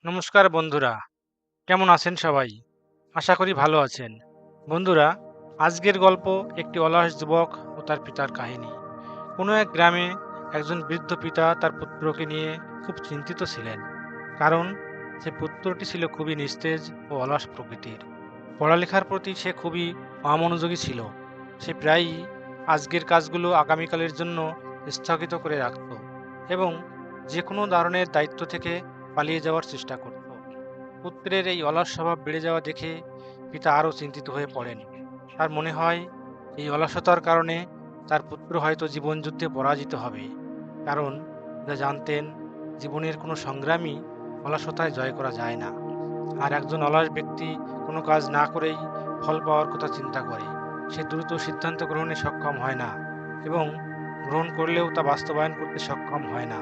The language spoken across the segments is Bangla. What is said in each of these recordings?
নমস্কার বন্ধুরা, কেমন আছেন সবাই? আশা করি ভালো আছেন। বন্ধুরা, আজকের গল্প একটি অলস যুবক ও তার পিতার কাহিনী। কোনো এক গ্রামে একজন বৃদ্ধ পিতা তার পুত্রকে নিয়ে খুব চিন্তিত ছিলেন। কারণ সে পুত্রটি ছিল খুবই নিস্তেজ ও অলস প্রকৃতির। পড়ালেখার প্রতি সে খুবই অমনোযোগী ছিল। সে প্রায়ই আজকের কাজগুলো আগামীকালের জন্য স্থগিত করে রাখত এবং যে কোনো ধরনের দায়িত্ব থেকে পালিয়ে যাওয়ার চেষ্টা করত। পুত্রের এই অলস স্বভাব বেড়ে যাওয়া দেখে পিতা আরও চিন্তিত হয়ে পড়েন। তার মনে হয় এই অলসতার কারণে তার পুত্র হয়তো জীবনযুদ্ধে পরাজিত হবে। কারণ যা জানতেন, জীবনের কোনো সংগ্রামই অলসতায় জয় করা যায় না। আর একজন অলস ব্যক্তি কোনো কাজ না করেই ফল পাওয়ার কথা চিন্তা করে। সে দ্রুত সিদ্ধান্ত গ্রহণে সক্ষম হয় না এবং গ্রহণ করলেও তা বাস্তবায়ন করতে সক্ষম হয় না।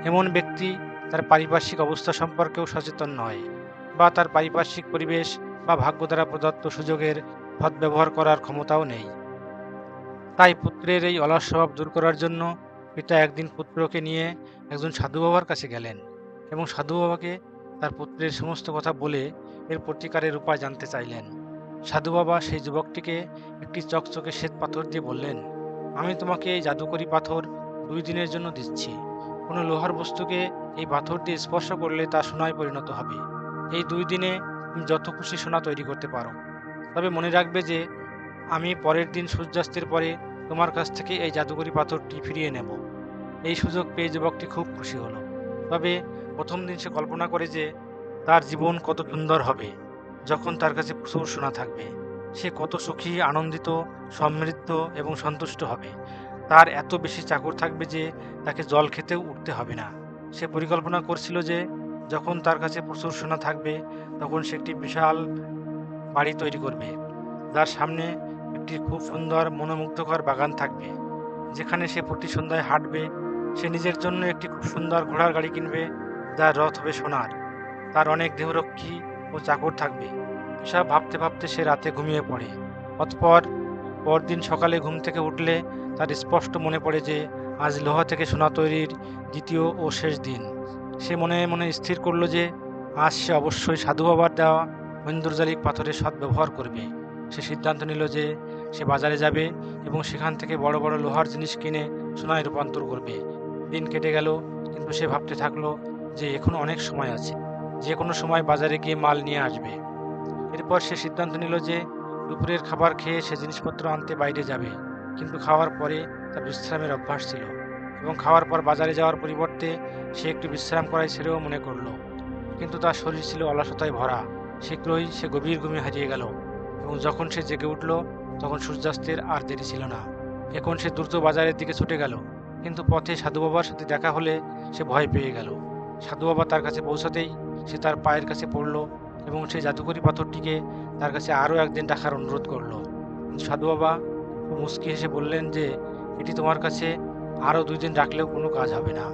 এমন ব্যক্তি তার পারিপার্শ্বিক অবস্থা সম্পর্কেও সচেতন নয়, বা তার পারিপার্শ্বিক পরিবেশ বা ভাগ্য দ্বারা প্রদত্ত সুযোগের সদ্ব্যবহার করার ক্ষমতাও নেই। তাই পুত্রের এই অলস স্বভাব দূর করার জন্য পিতা একদিন পুত্রকে নিয়ে একজন সাধু বাবার কাছে গেলেন এবং সাধু বাবাকে তার পুত্রের সমস্ত কথা বলে এর প্রতিকারের উপায় জানতে চাইলেন। সাধু বাবা সেই যুবকটিকে একটি চকচকে শ্বেত পাথর দিয়ে বললেন, আমি তোমাকে এই জাদুকরি পাথর 2 দিনের জন্য দিচ্ছি। কোনো লোহার বস্তুকে এই পাথর দিয়ে স্পর্শ করলে তা সোনায় পরিণত হবে। এই 2 দিনে তুমি যত খুশি সোনা তৈরি করতে পারো। তবে মনে রাখবে যে আমি পরের দিন সূর্যাস্তের পরে তোমার কাছ থেকে এই জাদুকরি পাথরটি ফিরিয়ে নেব। এই সুযোগ পেয়ে যুবকটি খুব খুশি হলো। তবে প্রথম দিন সে কল্পনা করে যে তার জীবন কত সুন্দর হবে যখন তার কাছে প্রচুর সোনা থাকবে। সে কত সুখী, আনন্দিত, সমৃদ্ধ এবং সন্তুষ্ট হবে। তার এত বেশি চাকর থাকবে যে তাকে জল খেতেও উঠতে হবে না। সে পরিকল্পনা করছিল যে যখন তার কাছে প্রচুর সোনা থাকবে তখন সে একটি বিশাল বাড়ি তৈরি করবে, যার সামনে একটি খুব সুন্দর মনোমুগ্ধকর বাগান থাকবে, যেখানে সে প্রতি সন্ধ্যায় হাঁটবে। সে নিজের জন্য একটি খুব সুন্দর ঘোড়ার গাড়ি কিনবে, যার রথ হবে সোনার। তার অনেক দেহরক্ষী ও চাকর থাকবে। এসব ভাবতে ভাবতে সে রাতে ঘুমিয়ে পড়ে। অতঃপর পরদিন সকালে ঘুম থেকে উঠলে তার স্পষ্ট মনে পড়ে যে আজ লোহা থেকে সোনা তৈরির দ্বিতীয় ও শেষ দিন। সে মনে মনে স্থির করল যে আজ সে অবশ্যই সাধু বাবার দেওয়া ঐন্দ্রজালিক পাথরের সদ্ব্যবহার করবে। সে সিদ্ধান্ত নিল যে সে বাজারে যাবে এবং সেখান থেকে বড় বড় লোহার জিনিস কিনে সোনায় রূপান্তর করবে। দিন কেটে গেল, কিন্তু সে ভাবতে থাকলো যে এখনো অনেক সময় আছে, যে কোনো সময় বাজারে গিয়ে মাল নিয়ে আসবে। এরপর সে সিদ্ধান্ত নিল যে দুপুরের খাবার খেয়ে সে জিনিসপত্র আনতে বাইরে যাবে। কিন্তু খাওয়ার পরে তার বিশ্রামের অভ্যাস ছিল এবং খাওয়ার পর বাজারে যাওয়ার পরিবর্তে সে একটু বিশ্রাম করাই ছেড়েও মনে করলো। কিন্তু তার শরীর ছিল অলসতায় ভরা। শীঘ্রই সে গভীর ঘুমে হারিয়ে গেল এবং যখন সে জেগে উঠল তখন সূর্যাস্তের আর দেরি ছিল না। এখন সে দ্রুত বাজারের দিকে ছুটে গেল, কিন্তু পথে সাধু বাবার সাথে দেখা হলে সে ভয় পেয়ে গেল। সাধু বাবা তার কাছে পৌঁছাতেই সে তার পায়ের কাছে পড়ল এবং সেই জাদুকরি পাথরটিকে তার কাছে আরও একদিন রাখার অনুরোধ করল। কিন্তু সাধু বাবা খুব মুচকি হেসে বললেন যে এটি তোমার কাছে আরও 2 দিন রাখলেও কোনো কাজ হবে না,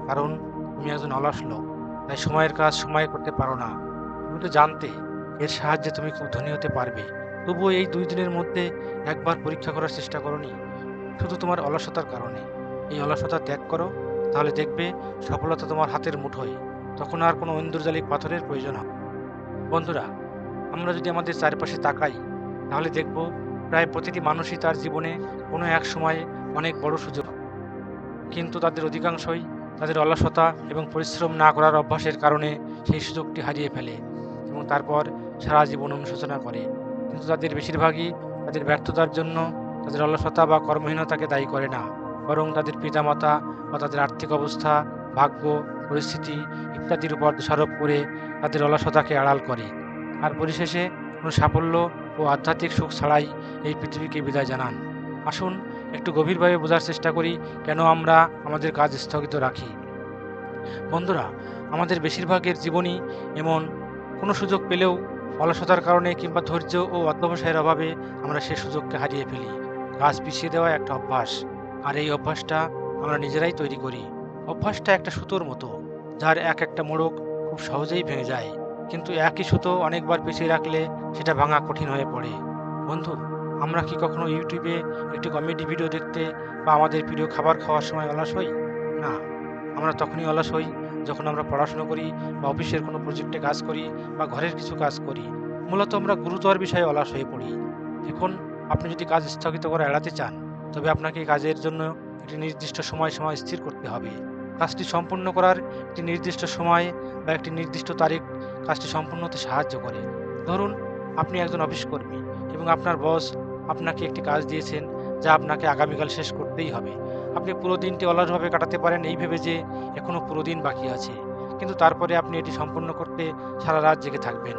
কারণ তুমি একজন অলস লোক, তাই সময়ের কাজ সময়ে করতে পারো না। তুমি তো জানতে এর সাহায্যে তুমি খুব ধনী হতে পারবে। তবুও এই 2 দিনের মধ্যে একবার পরীক্ষা করার চেষ্টা করোনি, শুধু তোমার অলসতার কারণে। এই অলসতা ত্যাগ করো, তাহলে দেখবে সফলতা তোমার হাতের মুঠোয়। তখন আর কোনো ঐন্দ্রজালিক পাথরের প্রয়োজন হবে না। বন্ধুরা, আমরা যদি আমাদের চারপাশে তাকাই তাহলে দেখব প্রায় প্রতিটি মানুষই তার জীবনে কোনো এক সময় অনেক বড় সুযোগ পায়। কিন্তু তাদের অধিকাংশই তাদের অলসতা এবং পরিশ্রম না করার অভ্যাসের কারণে সেই সুযোগটি হারিয়ে ফেলে এবং তারপর সারা জীবন অনুশোচনা করে। কিন্তু তাদের বেশিরভাগই তাদের ব্যর্থতার জন্য তাদের অলসতা বা কর্মহীনতাকে দায়ী করে না, বরং তাদের পিতামাতা বা তাদের আর্থিক অবস্থা, ভাগ্য, পরিস্থিতি ইত্যাদির উপর দোষারোপ করে তাদের অলসতাকে আড়াল করে। আর পরিশেষে কোনো সাফল্য ও আধ্যাত্মিক সুখ ছাড়াই এই পৃথিবীকে বিদায় জানান। আসুন একটু গভীরভাবে বোঝার চেষ্টা করি কেন আমরা আমাদের কাজ স্থগিত রাখি। বন্ধুরা, আমাদের বেশিরভাগের জীবনই এমন। কোনো সুযোগ পেলেও অলসতার কারণে কিংবা ধৈর্য ও অধ্যবসায়ের অভাবে আমরা সে সুযোগকে হারিয়ে ফেলি। কাজ পিছিয়ে দেওয়া একটা অভ্যাস, আর এই অভ্যাসটা আমরা নিজেরাই তৈরি করি। অভ্যাসটা একটা সুতোর মতো, যার এক একটা মোড়ক খুব সহজেই ভেঙে যায়, কিন্তু একই সুতো অনেকবার পেঁচিয়ে রাখলে সেটা ভাঙা কঠিন হয়ে পড়ে। বন্ধু, আমরা কি কখনো ইউটিউবে একটি কমেডি ভিডিও দেখতে বা আমাদের প্রিয় খাবার খাওয়ার সময় অলস হই? না, আমরা তখনই অলস হই যখন আমরা পড়াশোনা করি বা অফিসের কোনো প্রজেক্টে কাজ করি বা ঘরের কিছু কাজ করি, মূলত আমরা গুরুতর বিষয়ে অলস হয়ে পড়ি। এখন আপনি যদি কাজ স্থগিত করা এড়াতে চান, তবে আপনাকে এই কাজের জন্য একটি নির্দিষ্ট সময় স্থির করতে হবে। কাজটি সম্পূর্ণ করার একটি নির্দিষ্ট সময় বা একটি নির্দিষ্ট তারিখ কাজটি সম্পূর্ণ হতে সাহায্য করে। ধরুন, আপনি একজন অফিস কর্মী এবং আপনার বস আপনাকে একটি কাজ দিয়েছেন যা আপনাকে আগামীকাল শেষ করতেই হবে। আপনি পুরো দিনটি অলসভাবে কাটাতে পারেন এই ভেবে যে এখনো পুরো দিন বাকি আছে। কিন্তু তারপরে আপনি এটি সম্পূর্ণ করতে সারা রাত জেগে থাকবেন।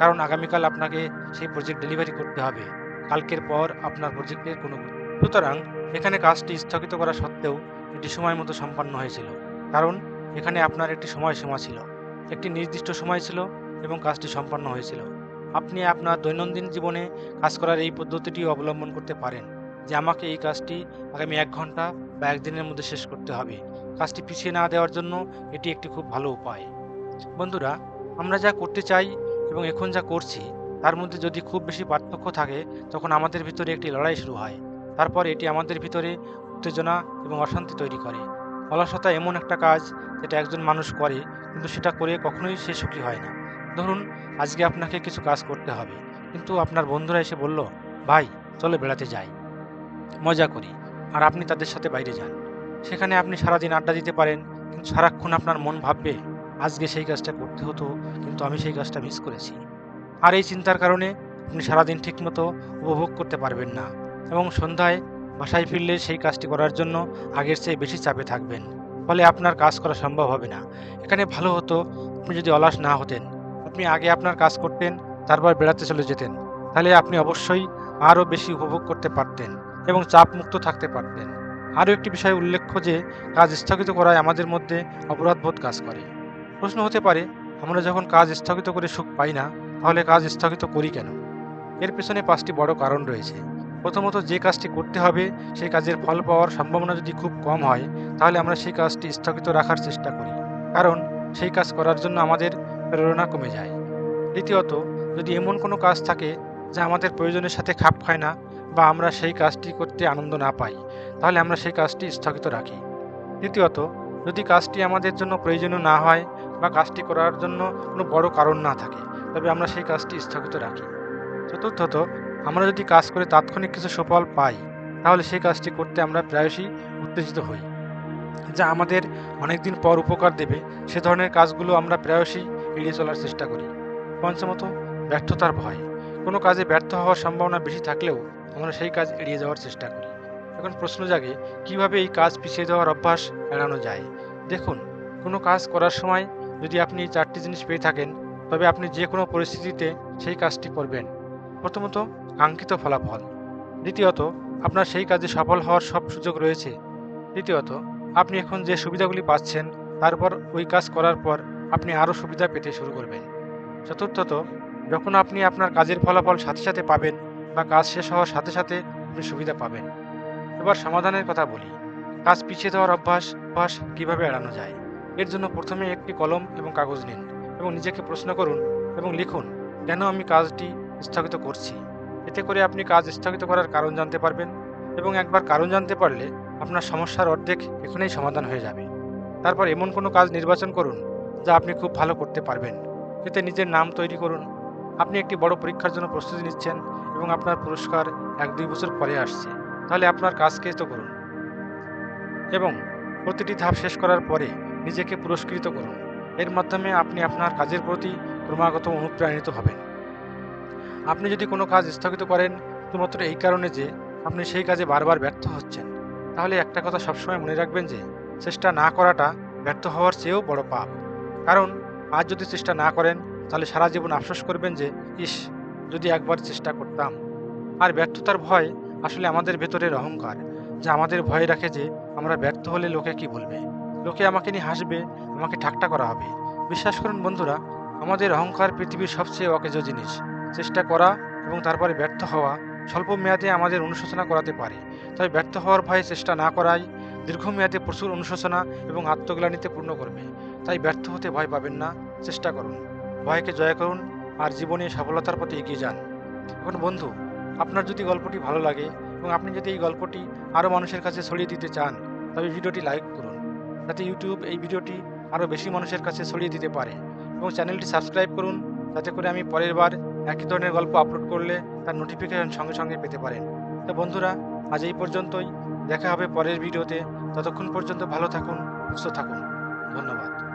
কারণ আগামীকাল আপনাকে সেই প্রজেক্ট ডেলিভারি করতে হবে। কালকের পর আপনার প্রজেক্টের কোনো সুতরাং এখানে কাজটি স্থগিত করা সত্ত্বেও এটি সময় মতো সম্পন্ন হয়েছিল। কারণ এখানে আপনার একটি সময়সীমা ছিল, একটি নির্দিষ্ট সময় ছিল এবং কাজটি সম্পন্ন হয়েছিল। আপনি আপনার দৈনন্দিন জীবনে কাজ করার এই পদ্ধতিটিও অবলম্বন করতে পারেন যে আমাকে এই কাজটি আগামী ১ ঘন্টা বা ১ দিনের মধ্যে শেষ করতে হবে। কাজটি পিছিয়ে না দেওয়ার জন্য এটি একটি খুব ভালো উপায়। বন্ধুরা, আমরা যা করতে চাই এবং এখন যা করছি তার মধ্যে যদি খুব বেশি পার্থক্য থাকে, তখন আমাদের ভিতরে একটি লড়াই শুরু হয়। তারপর এটি আমাদের ভিতরে উত্তেজনা এবং অশান্তি তৈরি করে। অলসতা এমন একটা কাজ যেটা একজন মানুষ করে, কিন্তু সেটা করে কখনোই সে সুখী হয় না। ধরুন, আজকে আপনাকে কিছু কাজ করতে হবে, কিন্তু আপনার বন্ধুরা এসে বলল, ভাই চলো বেড়াতে যাই, মজা করি, আর আপনি তাদের সাথে বাইরে যান। সেখানে আপনি সারাদিন আড্ডা দিতে পারেন, কিন্তু সারাক্ষণ আপনার মন ভাববে, আজকে সেই কাজটা করতে হতো, কিন্তু আমি সেই কাজটা মিস করেছি। আর এই চিন্তার কারণে আপনি সারাদিন ঠিকমতো উপভোগ করতে পারবেন না এবং সন্ধ্যায় বাসায় ফিরলে সেই কাজটি করার জন্য আগের চেয়ে বেশি চাপে থাকবেন। ফলে আপনার কাজ করা সম্ভব হবে না। এখানে ভালো হতো আপনি যদি অলস না হতেন, আপনি আগে আপনার কাজ করতেন, তারপর বেড়াতে চলে যেতেন। তাহলে আপনি অবশ্যই আরও বেশি উপভোগ করতে পারতেন এবং চাপমুক্ত থাকতে পারতেন। আরও একটি বিষয় উল্লেখ্য যে কাজ স্থগিত করায় আমাদের মধ্যে অপরাধবোধ কাজ করে। প্রশ্ন হতে পারে, আমরা যখন কাজ স্থগিত করে সুখ পাই না, তাহলে কাজ স্থগিত করি কেন? এর পেছনে ৫টি বড় কারণ রয়েছে। প্রথমত, যে কাজটি করতে হবে সেই কাজের ফল পাওয়ার সম্ভাবনা যদি খুব কম হয়, তাহলে আমরা সেই কাজটি স্থগিত রাখার চেষ্টা করি। কারণ সেই কাজ করার জন্য আমাদের প্রেরণা কমে যায়। দ্বিতীয়ত, যদি এমন কোনো কাজ থাকে যা আমাদের প্রয়োজনের সাথে খাপ খায় না বা আমরা সেই কাজটি করতে আনন্দ না পাই, তাহলে আমরা সেই কাজটি স্থগিত রাখি। তৃতীয়ত, যদি কাজটি আমাদের জন্য প্রয়োজনীয় না হয় বা কাজটি করার জন্য কোনো বড় কারণ না থাকে, তবে আমরা সেই কাজটি স্থগিত রাখি। চতুর্থত, আমরা যদি কাজ করে তাৎক্ষণিক কিছু সুফল পাই, তাহলে সেই কাজটি করতে আমরা প্রায়শই উত্তেজিত হই। যা আমাদের অনেকদিন পর উপকার দেবে সে ধরনের কাজগুলো আমরা প্রায়শই এড়িয়ে চলার চেষ্টা করি। পঞ্চমত, ব্যর্থতার ভয়। কোনো কাজে ব্যর্থ হওয়ার সম্ভাবনা বেশি থাকলেও আমরা সেই কাজ এড়িয়ে যাওয়ার চেষ্টা করি। এখন প্রশ্ন জাগে, কিভাবে এই কাজ পিছিয়ে দেওয়ার অভ্যাস এড়ানো যায়? দেখুন, কোনো কাজ করার সময় যদি আপনি এই ৪টি জিনিস পেয়ে থাকেন, তবে আপনি যে কোনো পরিস্থিতিতে সেই কাজটি করবেন। প্রথমত, কাঙ্ক্ষিত ফলাফল। দ্বিতীয়ত, আপনার সেই কাজে সফল হওয়ার সব সুযোগ রয়েছে। তৃতীয়ত, আপনি এখন যে সুবিধাগুলি পাচ্ছেন, তারপর ওই কাজ করার পর আপনি আরও সুবিধা পেতে শুরু করবেন। চতুর্থত, যখন আপনি আপনার কাজের ফলাফল সাথে সাথে পাবেন বা কাজ শেষ হওয়ার সাথে সাথে আপনি সুবিধা পাবেন। এবার সমাধানের কথা বলি। কাজ পিছিয়ে দেওয়ার অভ্যাস কিভাবে এড়ানো যায়? এর জন্য প্রথমে একটি কলম এবং কাগজ নিন এবং নিজেকে প্রশ্ন করুন এবং লিখুন, কেন আমি কাজটি স্থগিত করছি। এতে করে আপনি কাজ স্থগিত করার কারণ জানতে পারবেন এবং একবার কারণ জানতে পারলে আপনার সমস্যার অর্ধেক এখানেই সমাধান হয়ে যাবে। তারপর এমন কোনো কাজ নির্বাচন করুন যা আপনি খুব ভালো করতে পারবেন। এতে নিজের নাম তৈরি করুন। আপনি একটি বড় পরীক্ষার জন্য প্রস্তুতি নিচ্ছেন এবং আপনার পুরস্কার ১-২ বছর পরে আসছে, তাহলে আপনার কাজকে তো করুন এবং প্রতিটি ধাপ শেষ করার পরে নিজেকে পুরস্কৃত করুন। এর মাধ্যমে আপনি আপনার কাজের প্রতি ক্রমাগত অনুপ্রাণিত হবেন। আপনি যদি কোনো কাজ স্থগিত করেন শুধুমাত্র এই কারণে যে আপনি সেই কাজে বারবার ব্যর্থ হচ্ছেন, তাহলে একটা কথা সবসময় মনে রাখবেন যে চেষ্টা না করাটা ব্যর্থ হওয়ার চেয়েও বড় পাপ। কারণ আজ যদি চেষ্টা না করেন, তাহলে সারা জীবন আফসোস করবেন যে ইস, যদি একবার চেষ্টা করতাম। আর ব্যর্থতার ভয় আসলে আমাদের ভেতরের অহংকার, যা আমাদের ভয় রাখে যে আমরা ব্যর্থ হলে লোকে কি বলবে, লোকে আমাকে নিয়ে হাসবে, আমাকে ঠাট্টা করা হবে। বিশ্বাস করুন বন্ধুরা, আমাদের অহংকার পৃথিবীর সবচেয়ে অকেজ জিনিস। চেষ্টা করা এবং তারপরে ব্যর্থ হওয়া স্বল্প মেয়াদে আমাদের অনুশোচনা করাতে পারে, তবে ব্যর্থ হওয়ার ভয়ে চেষ্টা না করাই দীর্ঘমেয়াদে প্রচুর অনুশোচনা এবং আত্মগ্লানিতে পূর্ণ করবে। তাই ব্যর্থ হতে ভয় পাবেন না, চেষ্টা করুন, ভয়কে জয় করুন আর জীবনে সফলতার পথে এগিয়ে যান। এখন বন্ধু, আপনার যদি গল্পটি ভালো লাগে এবং আপনি যদি এই গল্পটি আরও মানুষের কাছে ছড়িয়ে দিতে চান, তবে ভিডিওটি লাইক করুন, যাতে ইউটিউব এই ভিডিওটি আরও বেশি মানুষের কাছে ছড়িয়ে দিতে পারে। এবং চ্যানেলটি সাবস্ক্রাইব করুন, যাতে করে আমি পরের বার একই ধরনের গল্প আপলোড করলে তার নোটিফিকেশন সঙ্গে সঙ্গে পেতে পারেন। তো বন্ধুরা, আজ এই পর্যন্তই। দেখা হবে পরের ভিডিওতে। ততক্ষণ পর্যন্ত ভালো থাকুন, সুস্থ থাকুন। ধন্যবাদ।